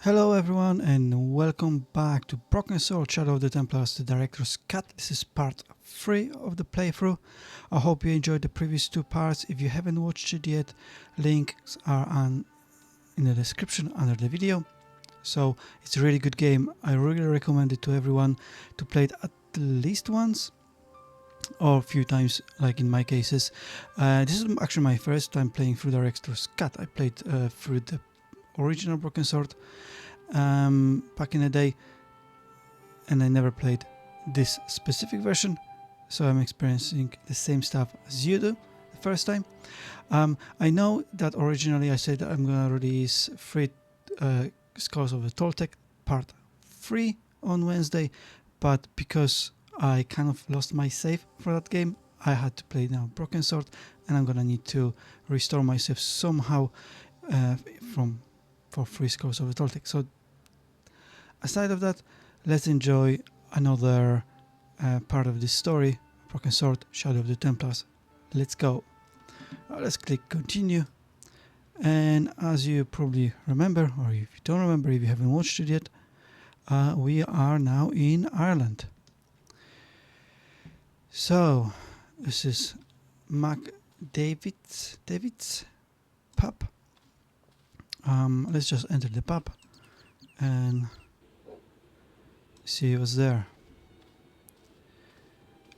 Hello everyone and welcome back to Broken Sword Shadow of the Templars, the Director's Cut. This is part 3 of the playthrough. I hope you enjoyed the previous two parts. If you haven't watched it yet, links are in the description under the video. So it's a really good game. I really recommend it to everyone to play it at least once or a few times, like in my cases. This is actually my first time playing through Director's Cut. I played through the original Broken Sword back in the day, and I never played this specific version, so I'm experiencing the same stuff as you do the first time. I know that originally I said that I'm gonna release 3 Scholars of the Toltec part 3 on Wednesday, but because I kind of lost my save for that game, I had to play now Broken Sword, and I'm gonna need to restore my save somehow for 3 Scholars of the Toltec. So aside of that, let's enjoy another part of this story, Broken Sword, Shadow of the Templars. Let's go. Let's click continue. And as you probably remember, or if you don't remember, if you haven't watched it yet, we are now in Ireland. So this is David's pub. Let's just enter the pub and see what's there.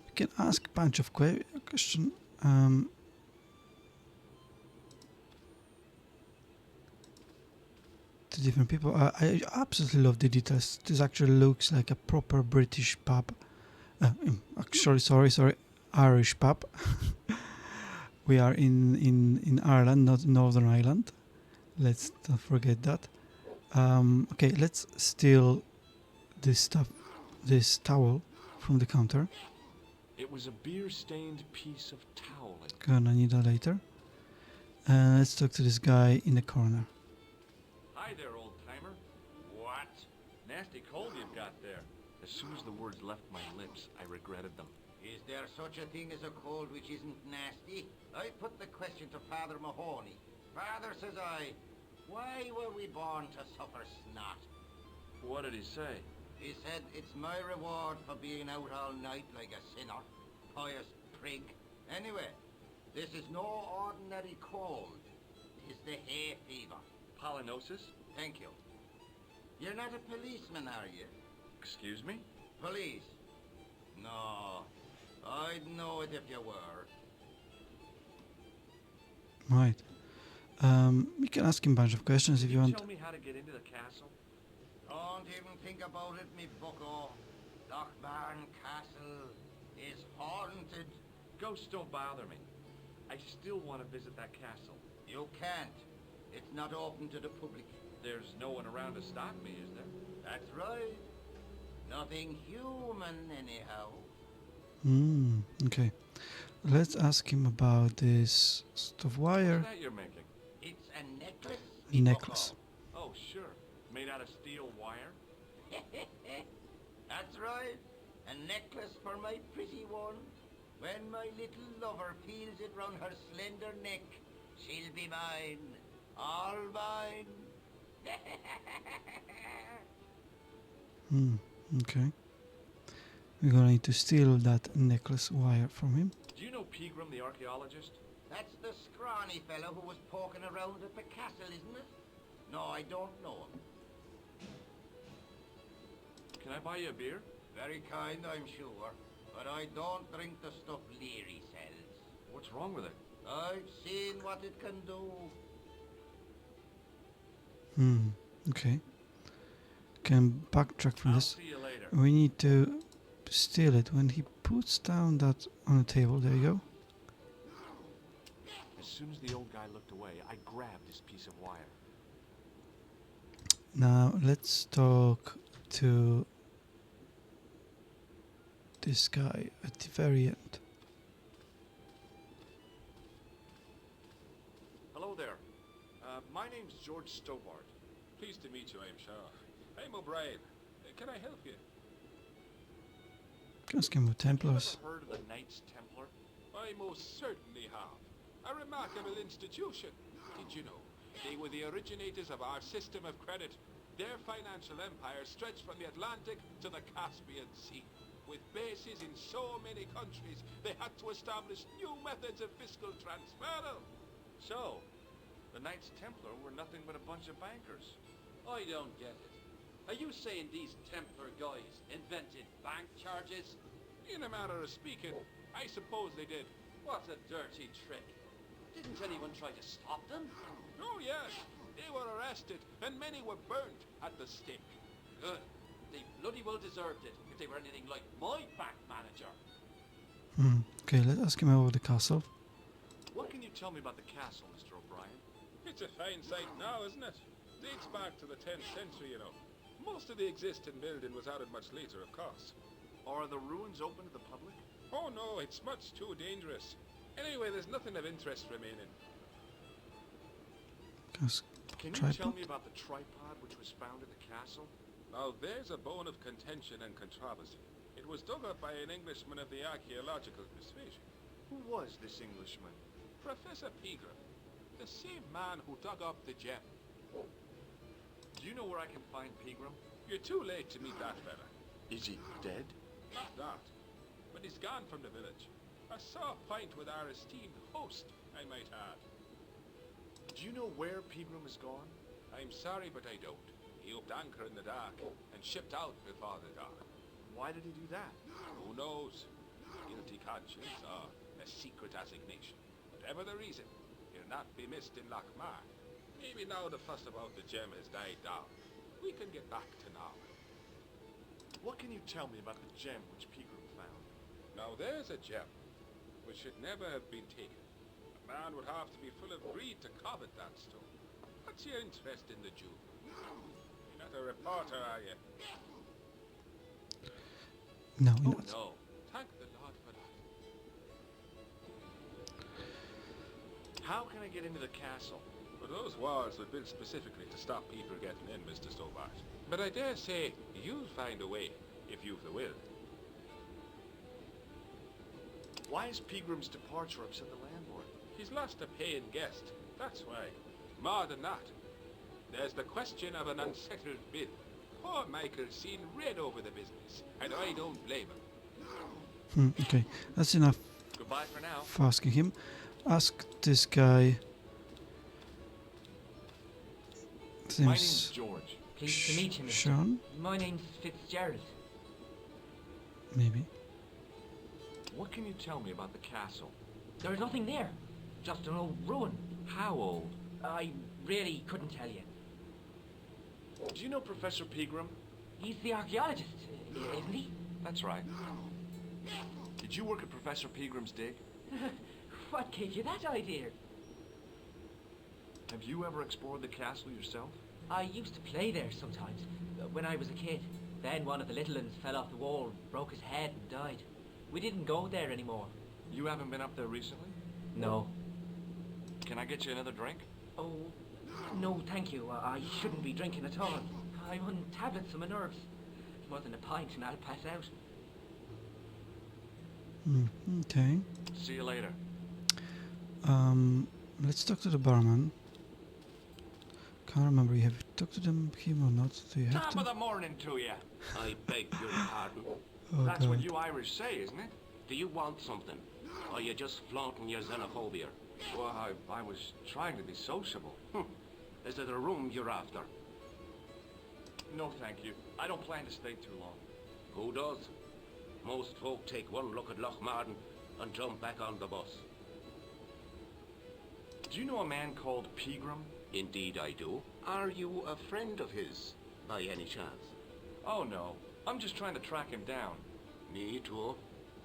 We can ask a bunch of questions. To different people. I absolutely love the details. This actually looks like a proper British pub. Actually, sorry, Irish pub. We are in Ireland, not Northern Ireland. Let's not forget that. Okay, let's steal this towel from the counter. It was a beer-stained piece of toweling. Gonna need that later. Let's talk to this guy in the corner. Hi there, old-timer. What? Nasty cold you've got there. As soon as the words left my lips, I regretted them. Is there such a thing as a cold which isn't nasty? I put the question to Father Mahoney. Father, says I, why were we born to suffer snot? What did he say? He said, it's my reward for being out all night like a sinner. Pious prig. Anyway, this is no ordinary cold. It's the hay fever. Pollinosis? Thank you. You're not a policeman, are you? Excuse me? Police? No. I'd know it if you were. Right. You can ask him a bunch of questions if you want. Tell me how to get into the castle? Don't even think about it, me bucko. Lochbarn Castle is haunted. Ghosts don't bother me. I still want to visit that castle. You can't. It's not open to the public. There's no one around to stop me, is there? That's right. Nothing human, anyhow. Okay. Let's ask him about this stuff wire. What's that you're making? It's a necklace. A necklace. Oh, sure. Made out of steel wire? That's right. A necklace for my pretty one. When my little lover feels it round her slender neck, she'll be mine. All mine. Okay. We're gonna need to steal that necklace wire from him. Do you know Pegram, the archaeologist? That's the scrawny fellow who was poking around at the castle, isn't it? No, I don't know him. Can I buy you a beer? Very kind, I'm sure. But I don't drink the stuff Leary sells. What's wrong with it? I've seen what it can do. Okay. Can backtrack from I'll this. see you later. We need to steal it. When he puts down that on the table, there you go. As soon as the old guy looked away, I grabbed this piece of wire. Now let's talk to this guy at the very end. Hello there. My name's George Stobart. Pleased to meet you, I'm sure. I'm O'Brien. Can I help you? Can ask him about Templars. Ever heard of the Knights Templar? I most certainly have. A remarkable institution. Did you know? They were the originators of our system of credit. Their financial empire stretched from the Atlantic to the Caspian Sea. With bases in so many countries, they had to establish new methods of fiscal transfer. So, the Knights Templar were nothing but a bunch of bankers. I don't get it. Are you saying these Templar guys invented bank charges? In a manner of speaking, I suppose they did. What a dirty trick. Didn't anyone try to stop them? Oh yes, they were arrested and many were burnt at the stake. Good. They bloody well deserved it if they were anything like my bank manager. Okay, let's ask him about the castle. What can you tell me about the castle, Mr. O'Brien? It's a fine sight now, isn't it? Dates back to the 10th century, you know. Most of the existing building was added much later, of course. Are the ruins open to the public? Oh no, it's much too dangerous. Anyway, there's nothing of interest remaining. Can you tell me about the tripod which was found at the castle? Now there's a bone of contention and controversy. It was dug up by an Englishman of the archaeological persuasion. Who was this Englishman? Professor Pegram, the same man who dug up the gem. Do you know where I can find Pegram? You're too late to meet that fella. Is he dead? Not that, but he's gone from the village. A sore point with our esteemed host, I might add. Do you know where Pegram is gone? I'm sorry, but I don't. He upped anchor in the dark and shipped out before the dawn. Why did he do that? Who knows? Guilty conscience or a secret assignation. Whatever the reason, he'll not be missed in Lochmar. Maybe now the fuss about the gem has died down, we can get back to normal. What can you tell me about the gem which Pegram found? Now there's a gem which should never have been taken. A man would have to be full of greed to covet that stone. What's your interest in the jewel? You're not a reporter, are you? No, Oh not. no. Thank the Lord for that. How can I get into the castle? But those walls were built specifically to stop people getting in, Mr. Stobart. But I dare say you'll find a way, if you've the will. Why is Pegram's departure upset the landlord? He's lost a paying guest, that's why. More than that, there's the question of an unsettled bill. Poor Michael's seen red over the business, and I don't blame him. Okay, that's enough Goodbye for now. for asking him. Ask this guy. My name's Seems George. Pleased to meet you, Mr. Sean, My name's Fitzgerald. maybe. What can you tell me about the castle? There's nothing there. Just an old ruin. How old? I really couldn't tell you. Do you know Professor Pegram? He's the archaeologist, isn't he? That's right. Did you work at Professor Pegram's dig? What gave you that idea? Have you ever explored the castle yourself? I used to play there sometimes, when I was a kid. Then one of the little uns fell off the wall, broke his head and died. We didn't go there anymore. You haven't been up there recently? No. Can I get you another drink? Oh, no thank you. I shouldn't be drinking at all. I'm on tablets for my nerves. More than a pint and I'll pass out. Okay. See you later. Let's talk to the barman. Can't remember. You have talked to him or not? Do you have Top to? of the morning to you. I beg your pardon. Oh, That's what God. you Irish say, isn't it? Do you want something? Or are you just flaunting your xenophobia? Well, I was trying to be sociable. Is it a room you're after? No, thank you. I don't plan to stay too long. Who does? Most folk take one look at Lochmarden and jump back on the bus. Do you know a man called Pegram? Indeed I do. Are you a friend of his, by any chance? Oh, no. I'm just trying to track him down. Me too.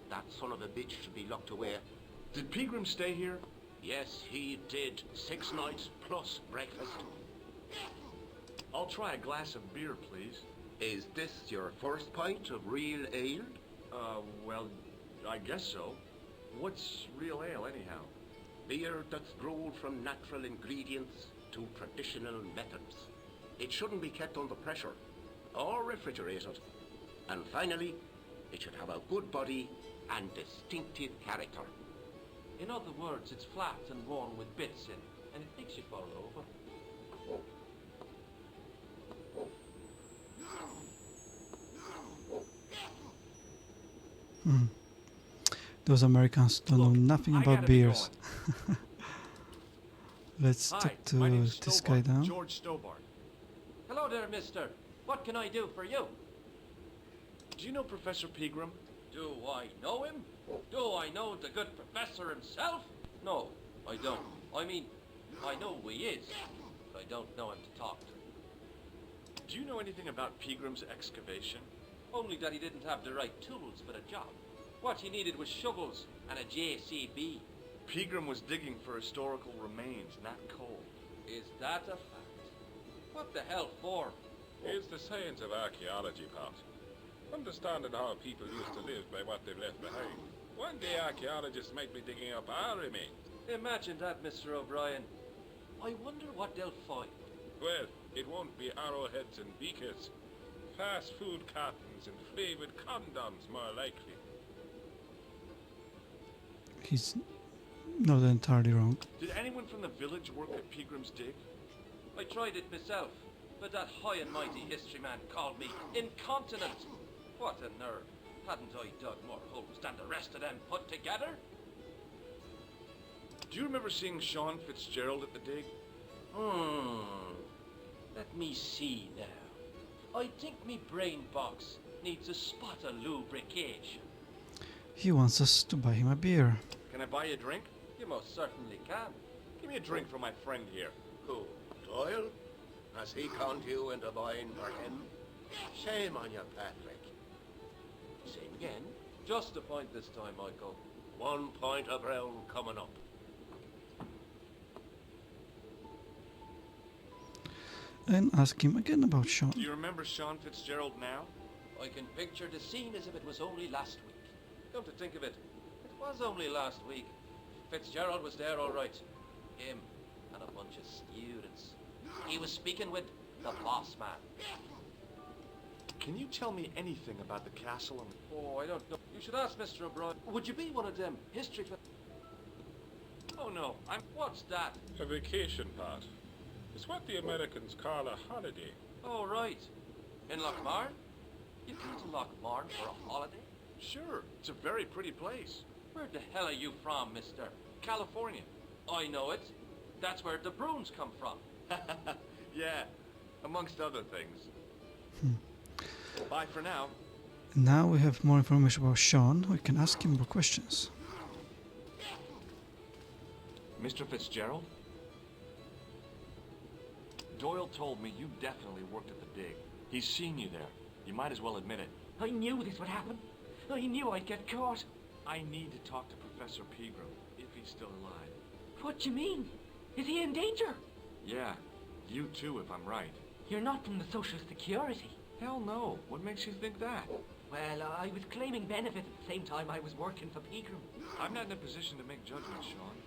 That son of a bitch should be locked away. Did Pegram stay here? Yes, he did. 6 nights plus breakfast. I'll try a glass of beer, please. Is this your first pint of real ale? Well, I guess so. What's real ale, anyhow? Beer that's brewed from natural ingredients to traditional methods. It shouldn't be kept under pressure or refrigerated. And finally, it should have a good body and distinctive character. In other words, it's flat and worn with bits in, and it makes you fall over. Those Americans don't know nothing I about gotta be beers. going. Let's Hi, talk my to name's this Stobart, guy down. George Stobart. Hello there, mister. What can I do for you? Do you know Professor Pegram? Do I know him? Do I know the good professor himself? No, I don't. I mean, I know who he is, but I don't know him to talk to. Do you know anything about Pegram's excavation? Only that he didn't have the right tools for the job. What he needed was shovels and a JCB. Pegram was digging for historical remains, not coal. Is that a fact? What the hell for? It's the science of archaeology, Pat. Understanding how people used to live by what they've left behind. One day archaeologists might be digging up our remains. Imagine that, Mr. O'Brien. I wonder what they'll find. Well, it won't be arrowheads and beakers. Fast food cartons and flavored condoms, more likely. He's not entirely wrong. Did anyone from the village work at Pegram's dig? I tried it myself, but that high and mighty history man called me incontinent. What a nerve. Hadn't I dug more holes than the rest of them put together? Do you remember seeing Sean Fitzgerald at the dig? Let me see now. I think me brain box needs a spot of lubrication. He wants us to buy him a beer. Can I buy you a drink? You most certainly can. Give me a drink for my friend here. Who? Doyle? Has he conned you into buying for him? Shame on you, Patrick. Same again. Just a point this time, Michael. 1 point of brown coming up. And ask him again about Sean. Do you remember Sean Fitzgerald now? I can picture the scene as if it was only last week. Come to think of it, it was only last week. Fitzgerald was there all right. Him and a bunch of students. He was speaking with the boss man. Can you tell me anything about the castle and... Oh, I don't know. You should ask Mr. O'Brien. Would you be one of them history... Oh no, What's that? A vacation, Pat. It's what the Americans call a holiday. Oh, right. In Lochmarn? You go to Lochmarn for a holiday? Sure, it's a very pretty place. Where the hell are you from, mister? California. I know it. That's where the Bruins come from. Yeah, amongst other things. Bye for now. Now we have more information about Sean. We can ask him more questions. Mr. Fitzgerald? Doyle told me you definitely worked at the dig. He's seen you there. You might as well admit it. I knew this would happen. I knew I'd get caught. I need to talk to Professor Pegram, if he's still alive. What do you mean? Is he in danger? Yeah, you too, if I'm right. You're not from the Social Security. Hell no. What makes you think that? Well, I was claiming benefits at the same time I was working for Pegram. I'm not in a position to make judgments, Sean.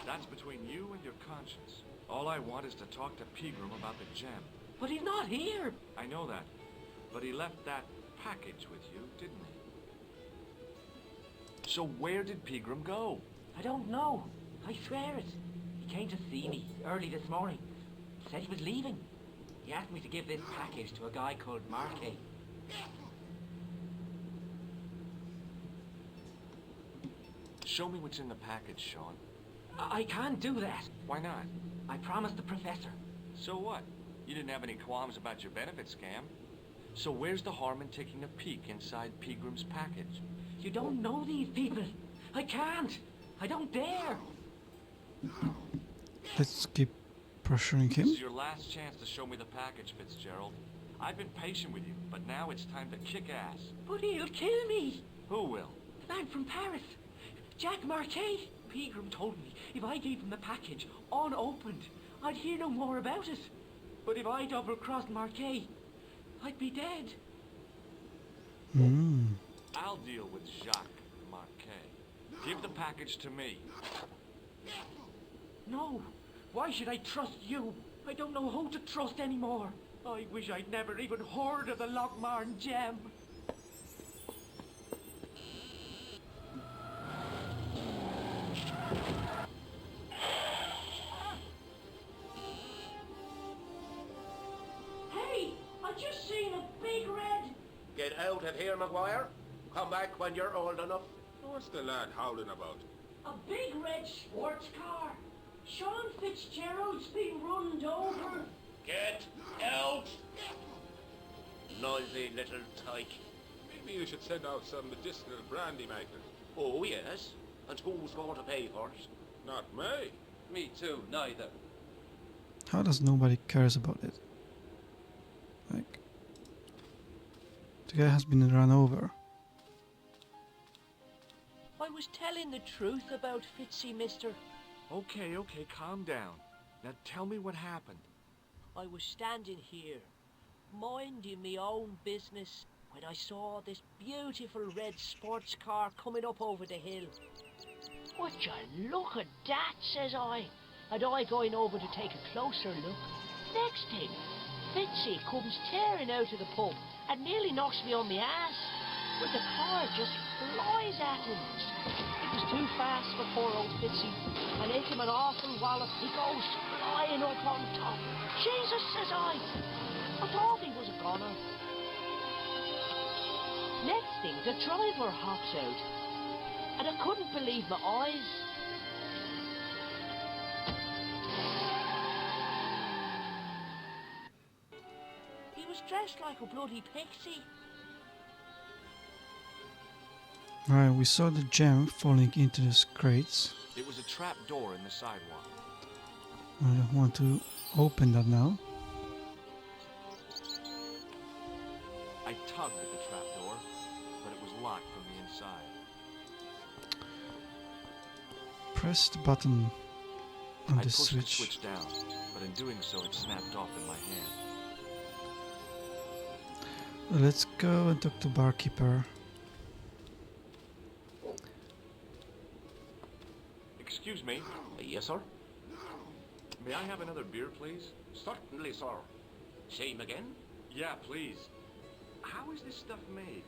That's between you and your conscience. All I want is to talk to Pegram about the gem. But he's not here. I know that. But he left that package with you, didn't he? So where did Pegram go? I don't know. I swear it. He came to see me early this morning. Said he was leaving. He asked me to give this package to a guy called Marquet. Show me what's in the package, Sean. I can't do that. Why not? I promised the professor. So what? You didn't have any qualms about your benefit scam. So where's the harm in taking a peek inside Pegram's package? You don't know these people. I can't. I don't dare. Let's keep pressuring This him. is your last chance to show me the package, Fitzgerald. I've been patient with you, but now it's time to kick ass. But he'll kill me. Who will? The man from Paris. Jack Marquet. Pegram told me if I gave him the package unopened, I'd hear no more about it. But if I double-crossed Marquet, I'd be dead. I'll deal with Jacques Marquet. Give the package to me. No. Why should I trust you? I don't know who to trust anymore. I wish I'd never even heard of the Lochmarn gem. Hey, I just seen a big red. Get out of here, Maguire. come back when you're old enough. What's the lad howling about? A big red sports car. Sean Fitzgerald's been runned over. Get out! Noisy little tyke. Maybe you should send out some medicinal brandy makers. Oh, yes. And who's going to pay for it? Not me. Me too, neither. How does nobody cares about it? Like, the guy has been run over. I was telling the truth about Fitzy, mister. Okay, calm down. Now tell me what happened. I was standing here, minding me own business, when I saw this beautiful red sports car coming up over the hill. Would you look at that, says I, and I going over to take a closer look. Next thing, Fitzy comes tearing out of the pub and nearly knocks me on my ass, but the car just flies at him. It was too fast for poor old Fitzy, and hit him an awful wallop. He goes flying up on top. Jesus, says I thought he was a goner. Next thing, the driver hops out, and I couldn't believe my eyes. He was dressed like a bloody pixie. Right, we saw the gem falling into the crates. It was a trap door in the sidewalk. I don't want to open that now. I tugged at the trap door, but it was locked from the inside. Press the button on I the pushed switch. the switch down, but in doing so it snapped off in my hand. Let's go and talk to barkeeper. Excuse me, Yes, sir? may I have another beer, please? Certainly, sir. Same again? Yeah, please. How is this stuff made?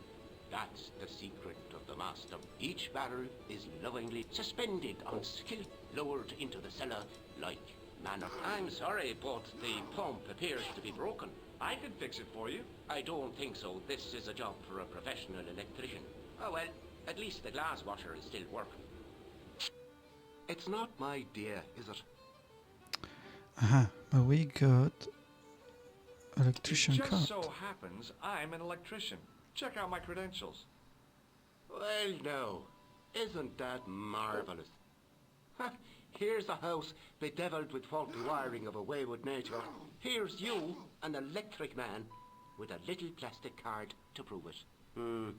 That's the secret of the master. Each barrel is lovingly suspended on skill, lowered into the cellar like manna. I'm sorry, but the pump appears to be broken. I can fix it for you. I don't think so. This is a job for a professional electrician. Oh well, at least the glass washer is still working. It's not my dear, is it? Aha, but we got electrician It just card. so happens I'm an electrician. Check out my credentials. Well, no. Isn't that marvellous? Ha, here's a house bedeviled with faulty wiring of a wayward nature. Here's you, an electric man, with a little plastic card to prove it.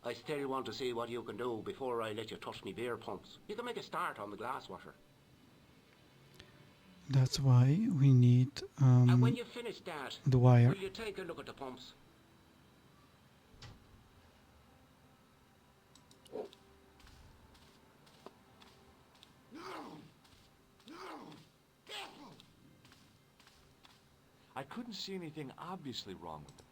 I still want to see what you can do before I let you touch me beer pumps. You can make a start on the glass washer. That's why we need And when you finish that, the wire. will you take a look at the pumps? I couldn't see anything obviously wrong with them.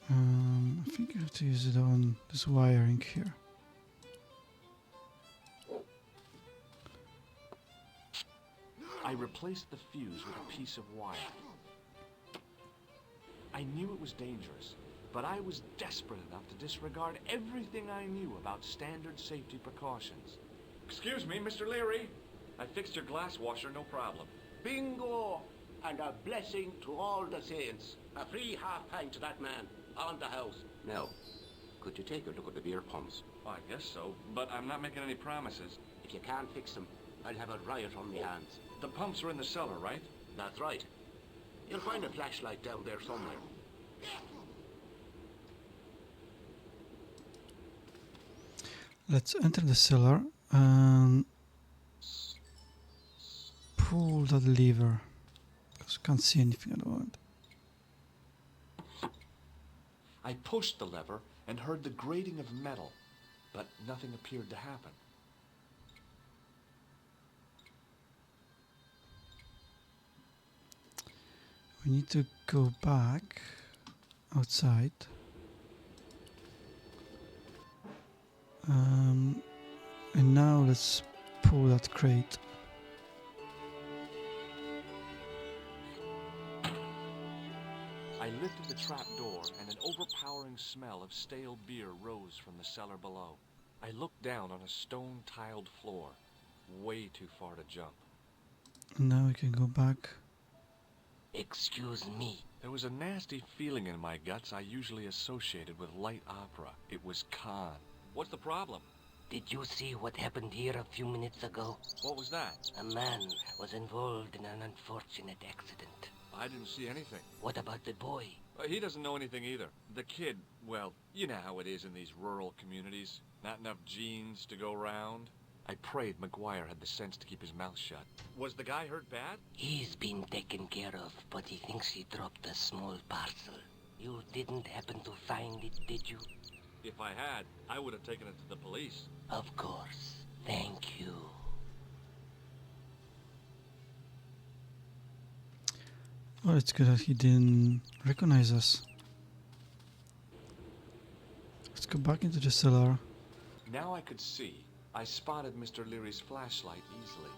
I think I have to use it on this wiring here. I replaced the fuse with a piece of wire. I knew it was dangerous, but I was desperate enough to disregard everything I knew about standard safety precautions. Excuse me, Mr. Leary. I fixed your glass washer, no problem. Bingo! And a blessing to all the saints. A free half pint to that man, on the house. Now, could you take a look at the beer pumps? I guess so, but I'm not making any promises. If you can't fix them, I'll have a riot on my hands. The pumps are in the cellar, right? That's right. You'll find a flashlight down there somewhere. Let's enter the cellar and pull that lever, because I can't see anything at the moment. I pushed the lever and heard the grating of metal, but nothing appeared to happen. We need to go back outside. And now let's pull that crate. I lifted the trap door, and an overpowering smell of stale beer rose from the cellar below. I looked down on a stone-tiled floor, way too far to jump. Now we can go back. Excuse me. There was a nasty feeling in my guts I usually associated with light opera. It was Khan. What's the problem? Did you see what happened here a few minutes ago? What was that? A man was involved in an unfortunate accident. I didn't see anything. What about the boy? He doesn't know anything either. The kid, well, you know how it is in these rural communities. Not enough genes to go round. I prayed McGuire had the sense to keep his mouth shut. Was the guy hurt bad? He's been taken care of, but he thinks he dropped a small parcel. You didn't happen to find it, did you? If I had, I would have taken it to the police. Of course. Thank you. Well, it's good that he didn't recognize us. Let's go back into the cellar. Now I could see. I spotted Mr. Leary's flashlight easily.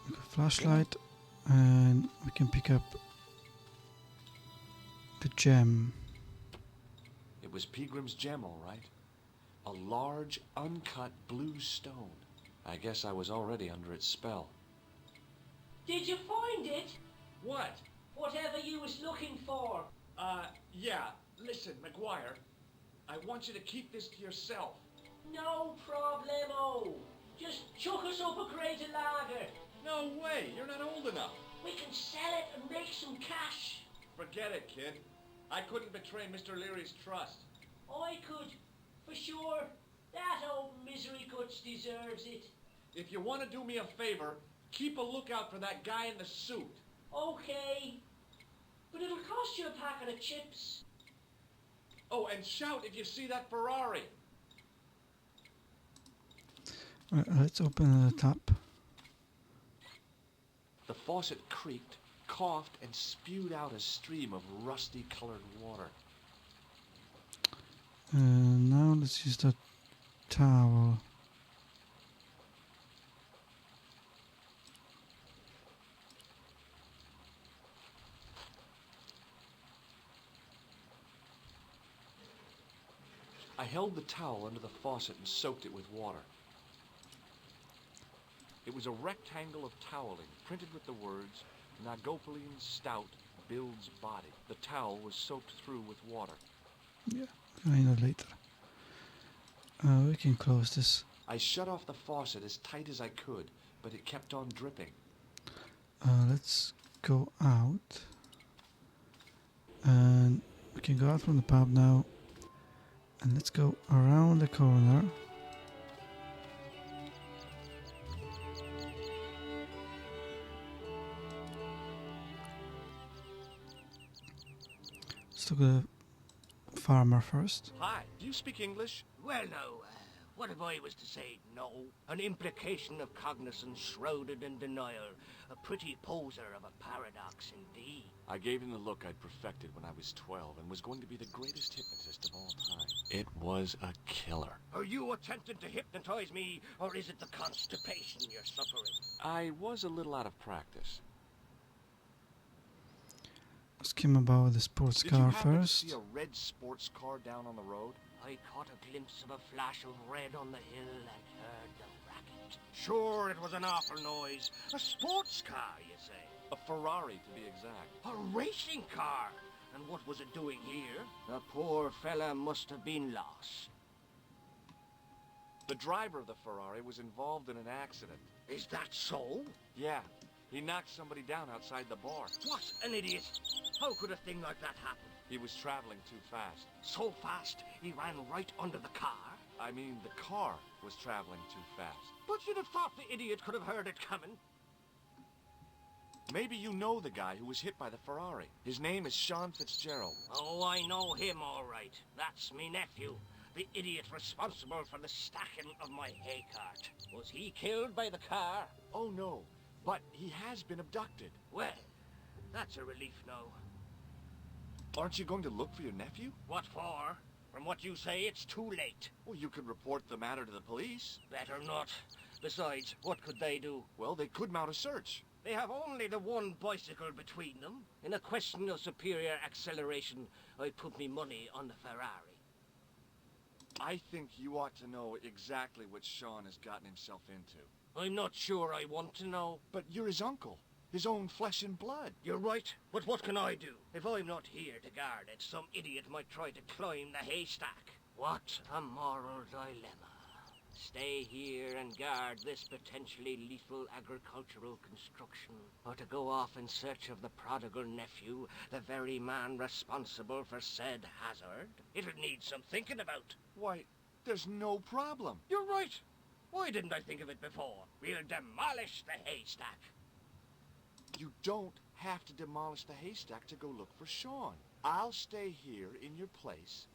We got flashlight, and we can pick up the gem. It was Peagrim's gem, all right. A large, uncut blue stone. I guess I was already under its spell. Did you find it? What? Whatever you was looking for. Yeah. Listen, McGuire. I want you to keep this to yourself. No problemo. Just chuck us up a crate of lager. No way. You're not old enough. We can sell it and make some cash. Forget it, kid. I couldn't betray Mr. Leary's trust. I could, for sure. That old misery guts deserves it. If you want to do me a favor, keep a lookout for that guy in the suit. Okay. But it'll cost you a packet of chips. Oh, and shout if you see that Ferrari. Right, let's open the tap. The faucet creaked, coughed, and spewed out a stream of rusty-colored water. Now let's use that towel. I held the towel under the faucet and soaked it with water. It was a rectangle of toweling, printed with the words, Nagopolian Stout builds body. The towel was soaked through with water. Yeah, I know later. We can close this. I shut off the faucet as tight as I could, but it kept on dripping. Let's go out. And we can go out from the pub now. And let's go around the corner. Let's look at the farmer first. Hi, do you speak English? Well, no. What if I was to say no? An implication of cognizance shrouded in denial. A pretty poser of a paradox indeed. I gave him the look I'd perfected when I was 12 and was going to be the greatest hypnotist of all time. It was a killer. Are you attempting to hypnotize me, or is it the constipation you're suffering? I was a little out of practice. Ask him about the sports Did you car happen first. to see a red sports car down on the road? I caught a glimpse of a flash of red on the hill and heard the racket. Sure, it was an awful noise. A sports car, you say? A Ferrari, to be exact. A racing car? And what was it doing here? The poor fella must have been lost. The driver of the Ferrari was involved in an accident. Is that so? Yeah, he knocked somebody down outside the bar. What an idiot! How could a thing like that happen? He was traveling too fast. So fast, he ran right under the car? I mean, the car was traveling too fast. But you'd have thought the idiot could have heard it coming. Maybe you know the guy who was hit by the Ferrari. His name is Sean Fitzgerald. Oh, I know him all right. That's me nephew. The idiot responsible for the stacking of my hay cart. Was he killed by the car? Oh, no. But he has been abducted. Well, that's a relief now. Aren't you going to look for your nephew? What for? From what you say, it's too late. Well, you could report the matter to the police. Better not. Besides, what could they do? Well, they could mount a search. They have only the one bicycle between them. In a question of superior acceleration, I'd put me money on the Ferrari. I think you ought to know exactly what Sean has gotten himself into. I'm not sure I want to know. But you're his uncle. His own flesh and blood. You're right, but what can I do? If I'm not here to guard it, some idiot might try to climb the haystack. What a moral dilemma. Stay here and guard this potentially lethal agricultural construction, or to go off in search of the prodigal nephew, the very man responsible for said hazard? It'll need some thinking about. Why, there's no problem. You're right. Why didn't I think of it before? We'll demolish the haystack. You don't have to demolish the haystack to go look for Sean. I'll stay here in your place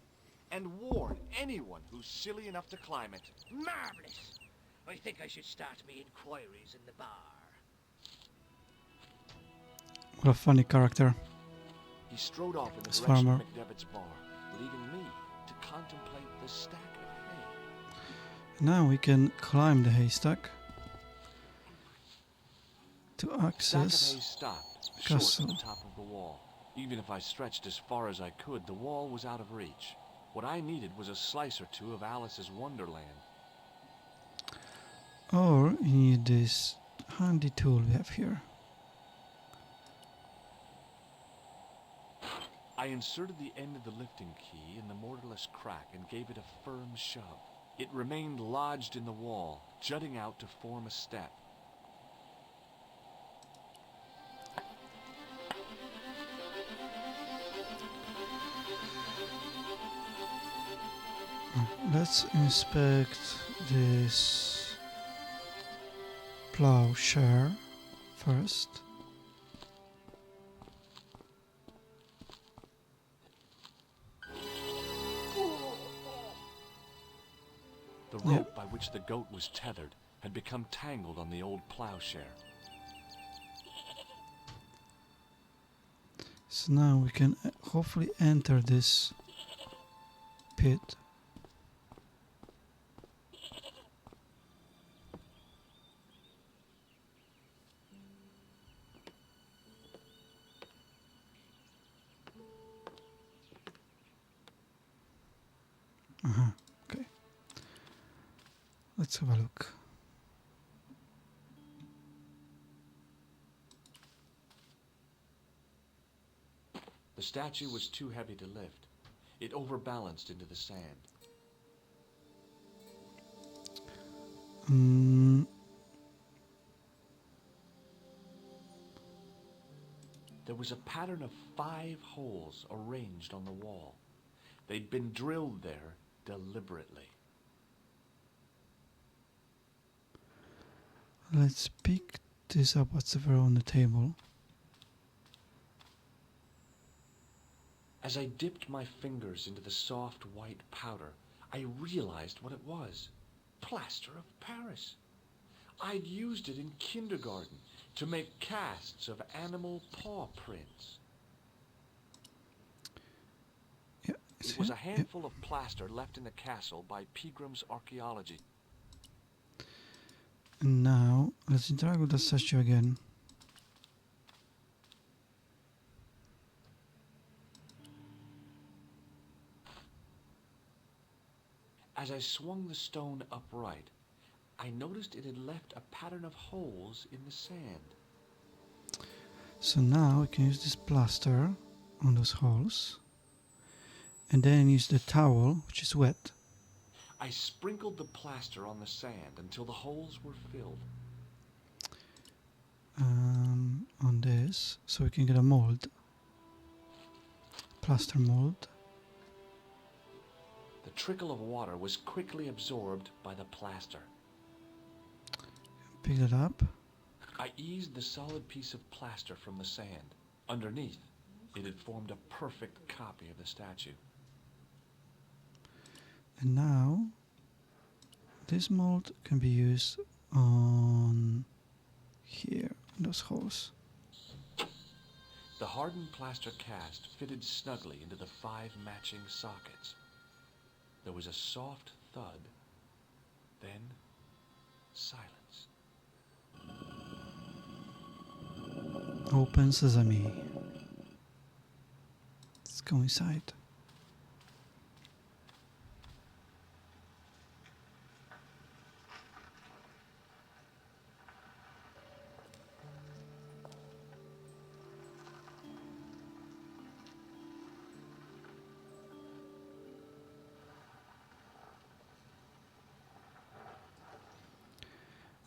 and warn anyone who's silly enough to climb it. Marvelous. I think I should start me inquiries in the bar. What a funny character. He strode off in the This direction farmer. of McDevitt's bar, leaving me to contemplate the stack of hay. Now we can climb the haystack to The stack of access. hay stopped, short castle. of the top of the wall. Even if I stretched as far as I could, the wall was out of reach. What I needed was a slice or two of Alice's Wonderland. Or you need this handy tool we have here. I inserted the end of the lifting key in the mortarless crack and gave it a firm shove. It remained lodged in the wall, jutting out to form a step. Let's inspect this plowshare first. The Yeah. rope by which the goat was tethered had become tangled on the old plowshare. So now we can hopefully enter this pit. Okay. Let's have a look. The statue was too heavy to lift. It overbalanced into the sand. Mm, There was a pattern of 5 holes arranged on the wall. They'd been drilled there deliberately. let's pick this up, whatever on the table. As I dipped my fingers into the soft white powder, I realized what it was. Plaster of Paris. I'd used it in kindergarten to make casts of animal paw prints. Yeah, It was a handful of plaster left in the castle by Pegram's archaeology. And now let's interact with the statue again. As I swung the stone upright, I noticed it had left a pattern of holes in the sand. So now we can use this plaster on those holes. And then use the towel, which is wet. I sprinkled the plaster on the sand until the holes were filled. On this, so we can get a mold. Plaster mold. The trickle of water was quickly absorbed by the plaster. Pick that up. I eased the solid piece of plaster from the sand. Underneath, it had formed a perfect copy of the statue. And now this mold can be used on here, in those holes. The hardened plaster cast fitted snugly into the 5 matching sockets. There was a soft thud, then silence. Open sesame. Let's go inside.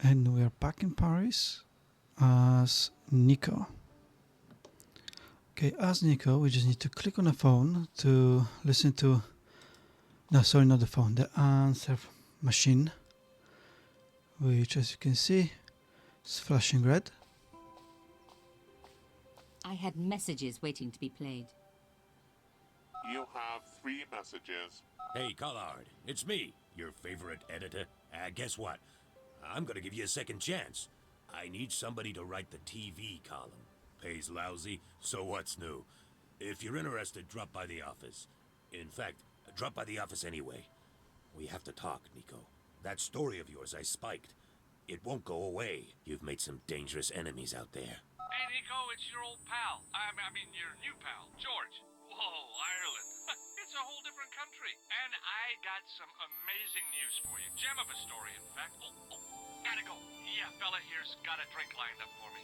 And we are back in Paris as Nico. Okay, as Nico, we just need to click on the phone to listen to... No, sorry, not the phone, the answer machine, which, as you can see, is flashing red. I had messages waiting to be played. You have 3 messages. Hey, Collard, it's me, your favorite editor. Guess what? I'm gonna give you a second chance. I need somebody to write the TV column. Pays lousy, so what's new? If you're interested, drop by the office. In fact, drop by the office anyway. We have to talk, Nico. That story of yours I spiked. It won't go away. You've made some dangerous enemies out there. Hey, Nico, it's your old pal. I mean, your new pal, George. Whoa, Ireland. It's a whole different country. And I got some amazing news for you. Gem of a story, in fact. Oh, gotta go. Yeah, fella here's got a drink lined up for me.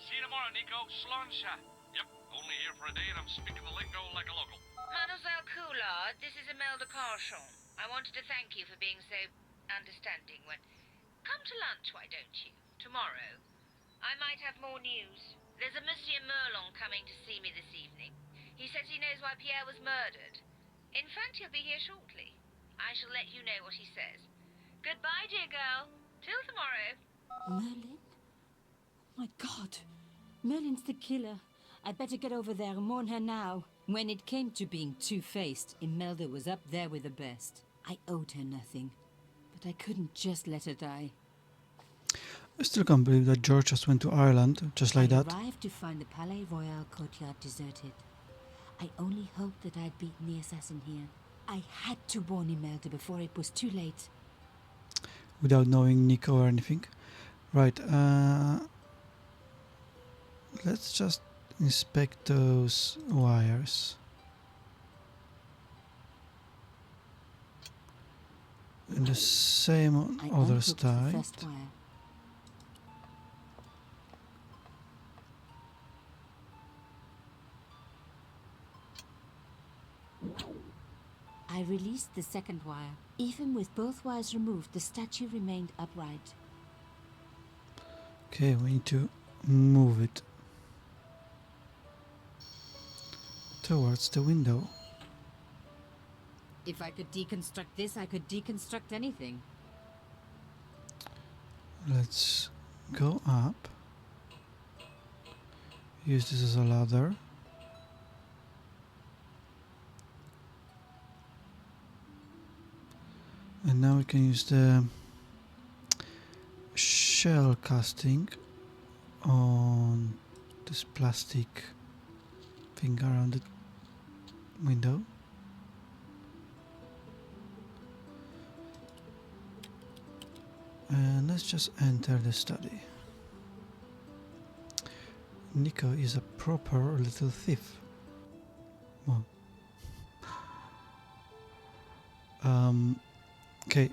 See you tomorrow, Nico. Slonsha. Yep, only here for a day and I'm speaking the lingo like a local. Mademoiselle Coulard, this is Imelda Carchon. I wanted to thank you for being so understanding when... Come to lunch, why don't you? Tomorrow. I might have more news. There's a Monsieur Merlon coming to see me this evening. He says he knows why Pierre was murdered. In fact, he'll be here shortly. I shall let you know what he says. Goodbye, dear girl. Till tomorrow. Merlin? My God. Merlin's the killer. I better get over there and warn her now. When it came to being two-faced, Imelda was up there with the best. I owed her nothing. But I couldn't just let her die. I still can't believe that George just went to Ireland, just like that. I arrived to find the Palais Royal courtyard deserted. I only hoped that I'd beaten the assassin here. I had to warn Imelda before it was too late. Without knowing Nico or anything. Right, let's just inspect those wires. And the same on I other unhooked the side. first wire. I released the second wire. Even with both wires removed, the statue remained upright. Okay, we need to move it towards the window. If I could deconstruct this, I could deconstruct anything. Let's go up. Use this as a ladder. And now we can use the shell casting on this plastic thing around the window. And let's just enter the study. Nico is a proper little thief. Well. Okay,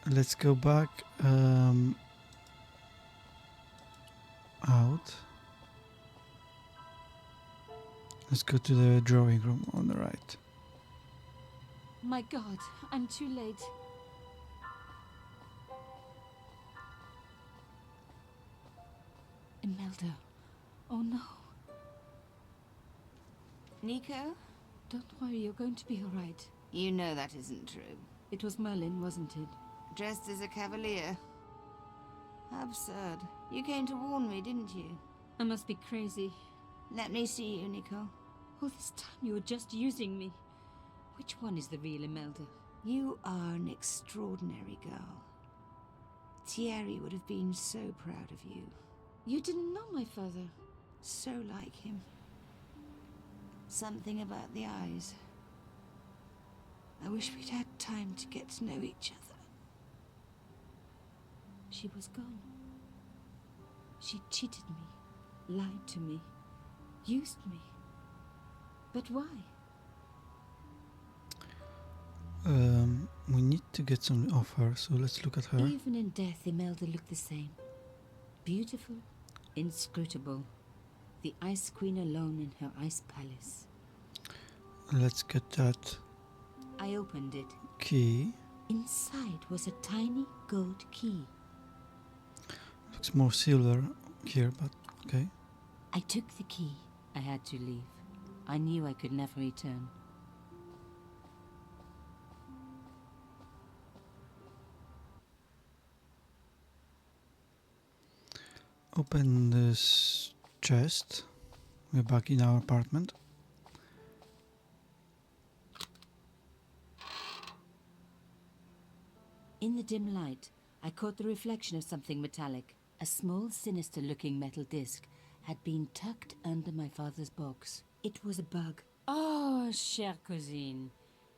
let's go back out. Let's go to the drawing room on the right. My God, I'm too late. Imelda. Oh no. Nico? Don't worry, you're going to be all right. You know that isn't true. It was Merlin, wasn't it? Dressed as a cavalier. Absurd. You came to warn me, didn't you? I must be crazy. Let me see you, Nico. All this time you were just using me. Which one is the real Imelda? You are an extraordinary girl. Thierry would have been so proud of you. You didn't know my father. So like him. Something about the eyes. I wish we'd had time to get to know each other. She was gone. She cheated me, lied to me, used me. But why? We need to get some of her, so let's look at her. Even in death, Imelda looked the same. Beautiful, inscrutable. The Ice Queen alone in her ice palace. Let's get that I opened it. key. Inside was a tiny gold key. Looks more silver here, but okay. I took the key. I had to leave. I knew I could never return. Open this chest. We're back in our apartment. In the dim light, I caught the reflection of something metallic. A small, sinister-looking metal disc had been tucked under my father's box. It was a bug. Oh, chère cousine.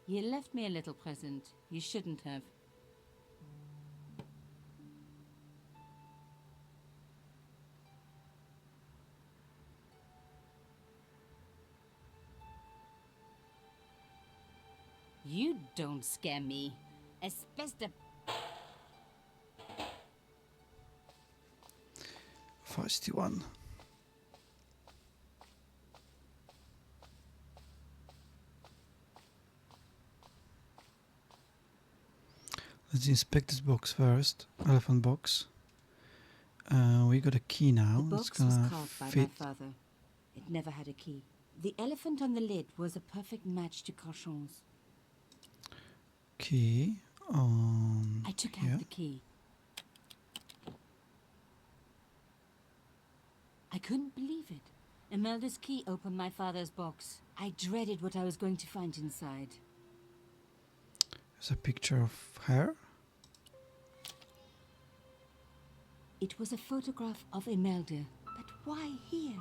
You left me a little present. You shouldn't have. You don't scare me. Espèce de... Feisty one. Let's inspect this box first. Elephant box. We got a key now. The It's box was gonna carved by my fit. father. It never had a key. The elephant on the lid was a perfect match to Carchon's. Key on I took here. out the key. I couldn't believe it. Imelda's key opened my father's box. I dreaded what I was going to find inside. There's a picture of her. It was a photograph of Imelda. But why here?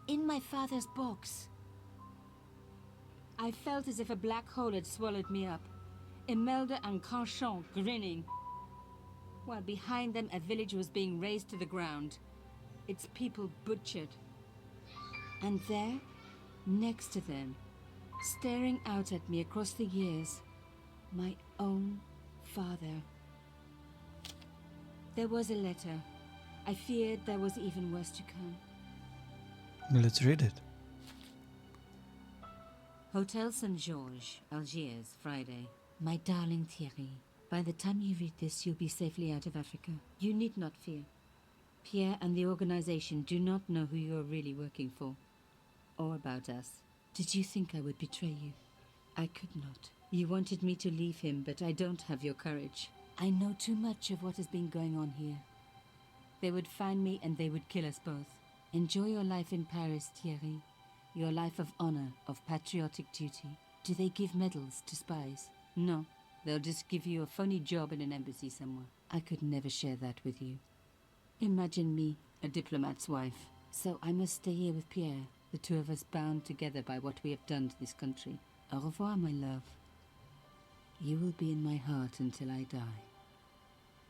In my father's box. I felt as if a black hole had swallowed me up. Imelda and Carchon grinning. While behind them a village was being razed to the ground. Its people butchered. And there, next to them, staring out at me across the years, my own father. There was a letter. I feared there was even worse to come. Let's read it. Hotel St. George, Algiers, Friday. My darling Thierry, by the time you read this, you'll be safely out of Africa. You need not fear. Pierre and the organization do not know who you're really working for, or about us. Did you think I would betray you? I could not. You wanted me to leave him, but I don't have your courage. I know too much of what has been going on here. They would find me and they would kill us both. Enjoy your life in Paris, Thierry. Your life of honor, of patriotic duty. Do they give medals to spies? No. They'll just give you a phony job in an embassy somewhere. I could never share that with you. Imagine me, a diplomat's wife. So I must stay here with Pierre, the two of us bound together by what we have done to this country. Au revoir, my love. You will be in my heart until I die.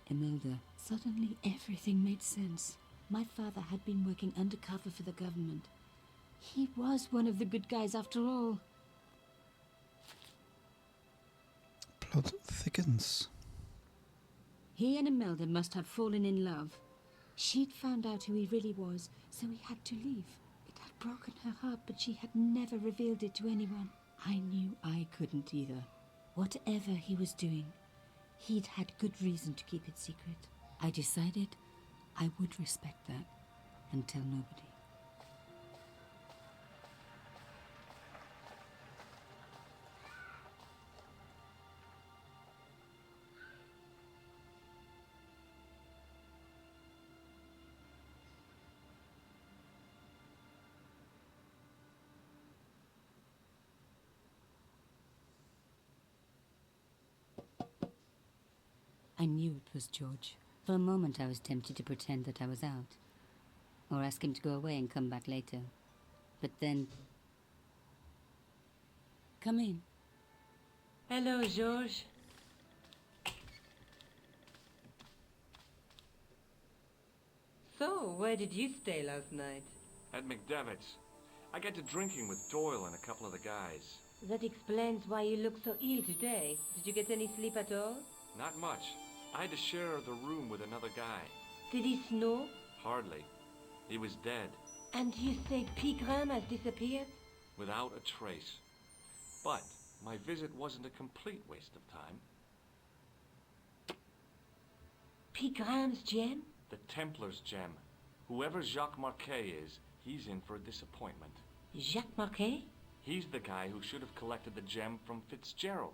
Imelda, suddenly everything made sense. My father had been working undercover for the government. He was one of the good guys after all. Plot thickens. He and Imelda must have fallen in love. She'd found out who he really was, so he had to leave. It had broken her heart, but she had never revealed it to anyone. I knew I couldn't either. Whatever he was doing, he'd had good reason to keep it secret. I decided I would respect that and tell nobody. I knew it was George. For a moment I was tempted to pretend that I was out, or ask him to go away and come back later. But then... Come in. Hello, George. So, where did you stay last night? At McDevitt's. I got to drinking with Doyle and a couple of the guys. That explains why you look so ill today. Did you get any sleep at all? Not much. I had to share the room with another guy. Did he snore? Hardly. He was dead, And you say Pigram has disappeared? without a trace. But my visit wasn't a complete waste of time. Pigram's gem? The Templars gem. Whoever Jacques Marquet is, he's in for a disappointment. Jacques Marquet? He's the guy who should have collected the gem from Fitzgerald.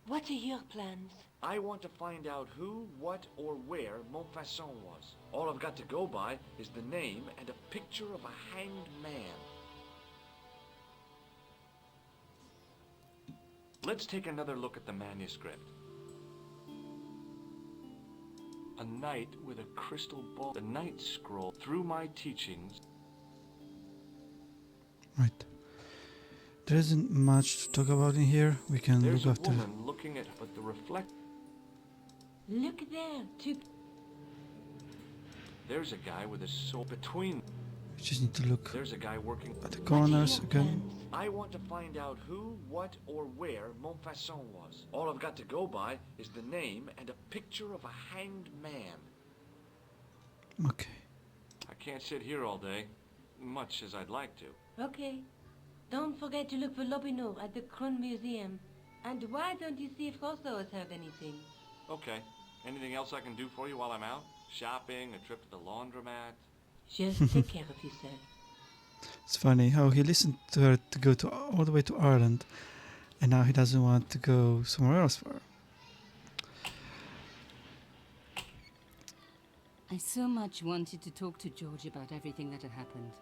What are your plans? I want to find out who, what, or where Montfaucon was. All I've got to go by is the name and a picture of a hanged man. Let's take another look at the manuscript. A knight with a crystal ball. The knight scroll. Through my teachings. Right. There isn't much to talk about in here. We can There's look a after. woman looking at, but the reflect. Look there, two... There's a guy with a sword between. We just need to look There's a guy working at the corners again. I want to find out who, what, or where Montfaucon was. All I've got to go by is the name and a picture of a hanged man. Okay. I can't sit here all day, much as I'd like to. Okay. Don't forget to look for Lobinot at the Kron Museum. And why don't you see if Rosso has heard anything? Okay. Anything else I can do for you while I'm out? Shopping, a trip to the laundromat? Just take care of yourself. It's funny how he listened to her to go to all the way to Ireland, and now he doesn't want to go somewhere else for her. I so much wanted to talk to George about everything that had happened,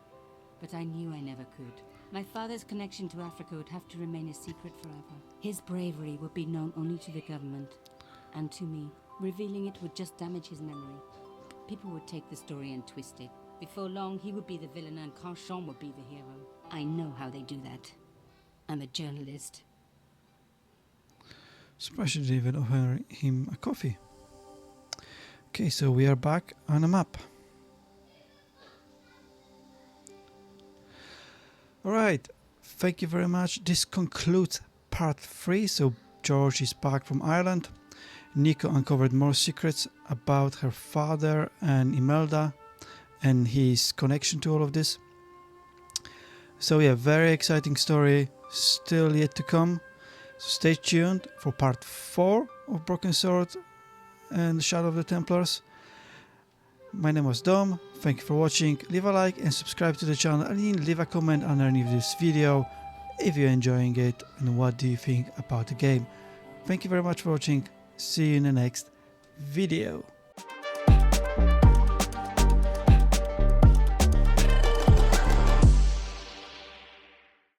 but I knew I never could. My father's connection to Africa would have to remain a secret forever. His bravery would be known only to the government and to me. Revealing it would just damage his memory. People would take the story and twist it. Before long, he would be the villain and Carchon would be the hero. I know how they do that. I'm a journalist. Surprised she didn't even offer him a coffee. Okay, so we are back on a map. Alright, thank you very much. This concludes part 3. So George is back from Ireland. Nico uncovered more secrets about her father and Imelda and his connection to all of this. So yeah, very exciting story still yet to come. So stay tuned for part 4 of Broken Sword and Shadow of the Templars. My name was Dom. Thank you for watching. Leave a like and subscribe to the channel, and leave a comment underneath this video if you're enjoying it and what do you think about the game. Thank you very much for watching. See you in the next video.